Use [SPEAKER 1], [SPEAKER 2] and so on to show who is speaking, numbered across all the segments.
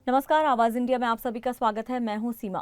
[SPEAKER 1] नमस्कार, आवाज इंडिया में आप सभी का स्वागत है। मैं हूं सीमा।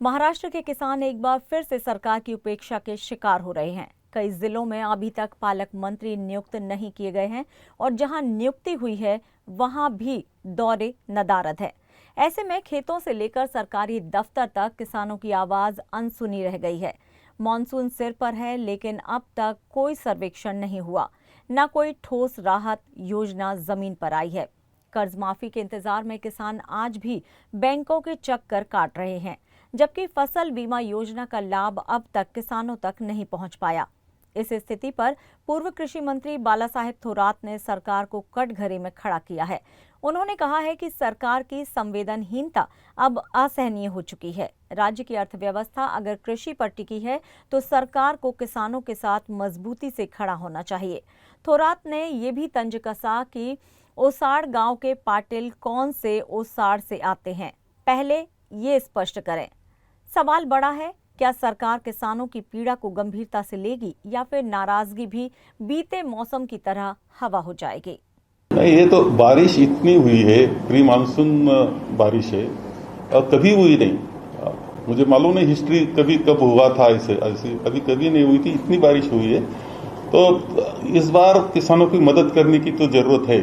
[SPEAKER 1] महाराष्ट्र के किसान एक बार फिर से सरकार की उपेक्षा के शिकार हो रहे हैं। कई जिलों में अभी तक पालक मंत्री नियुक्त नहीं किए गए हैं और जहां नियुक्ति हुई है वहां भी दौरे नदारद है। ऐसे में खेतों से लेकर सरकारी दफ्तर तक किसानों की आवाज अनसुनी रह गई है। मॉनसून सिर पर है, लेकिन अब तक कोई सर्वेक्षण नहीं हुआ, न कोई ठोस राहत योजना जमीन पर आई है। कर्ज माफी के इंतजार में किसान आज भी बैंकों के चक्कर काट रहे हैं, जबकि फसल बीमा योजना का लाभ अब तक किसानों तक नहीं पहुंच पाया। इस स्थिति पर पूर्व कृषि मंत्री बालासाहेब थोरात ने सरकार को कटघरे में खड़ा किया है। उन्होंने कहा है कि सरकार की संवेदनहीनता अब असहनीय हो चुकी है। राज्य की अर्थव्यवस्था अगर कृषि पर टिकी है तो सरकार को किसानों के साथ मजबूती से खड़ा होना चाहिए। थोरात ने ये भी तंज कसा कि ओसाड़ गांव के पाटिल कौन से ओसाड़ से आते हैं, पहले ये स्पष्ट करें। सवाल बड़ा है, क्या सरकार किसानों की पीड़ा को गंभीरता से लेगी या फिर नाराजगी भी बीते मौसम की तरह हवा हो जाएगी?
[SPEAKER 2] नहीं, ये तो बारिश इतनी हुई है, प्री मानसून बारिश है और कभी हुई नहीं। मुझे मालूम नहीं हिस्ट्री कभी कब हुआ था, ऐसे अभी कभी नहीं हुई थी, इतनी बारिश हुई है। तो इस बार किसानों की मदद करने की तो जरूरत है।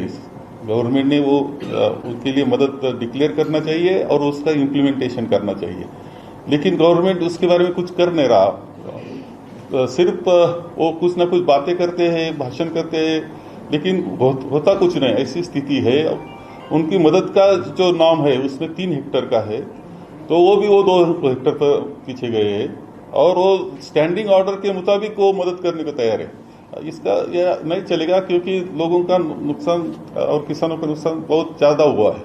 [SPEAKER 2] गवर्नमेंट ने वो उनके लिए मदद डिक्लेयर करना चाहिए और उसका इम्प्लीमेंटेशन करना चाहिए, लेकिन गवर्नमेंट उसके बारे में कुछ कर नहीं रहा। सिर्फ वो कुछ ना कुछ बातें करते हैं, भाषण करते हैं, लेकिन होता कुछ नहीं। ऐसी स्थिति है। उनकी मदद का जो नाम है उसमें 3 हेक्टेयर का है, तो वो भी वो 2 हेक्टेयर पर पीछे गए हैं और वो स्टैंडिंग ऑर्डर के मुताबिक वो मदद करने को तैयार है। इसका यह नहीं चलेगा, क्योंकि लोगों का नुकसान और किसानों का नुकसान बहुत ज्यादा हुआ है।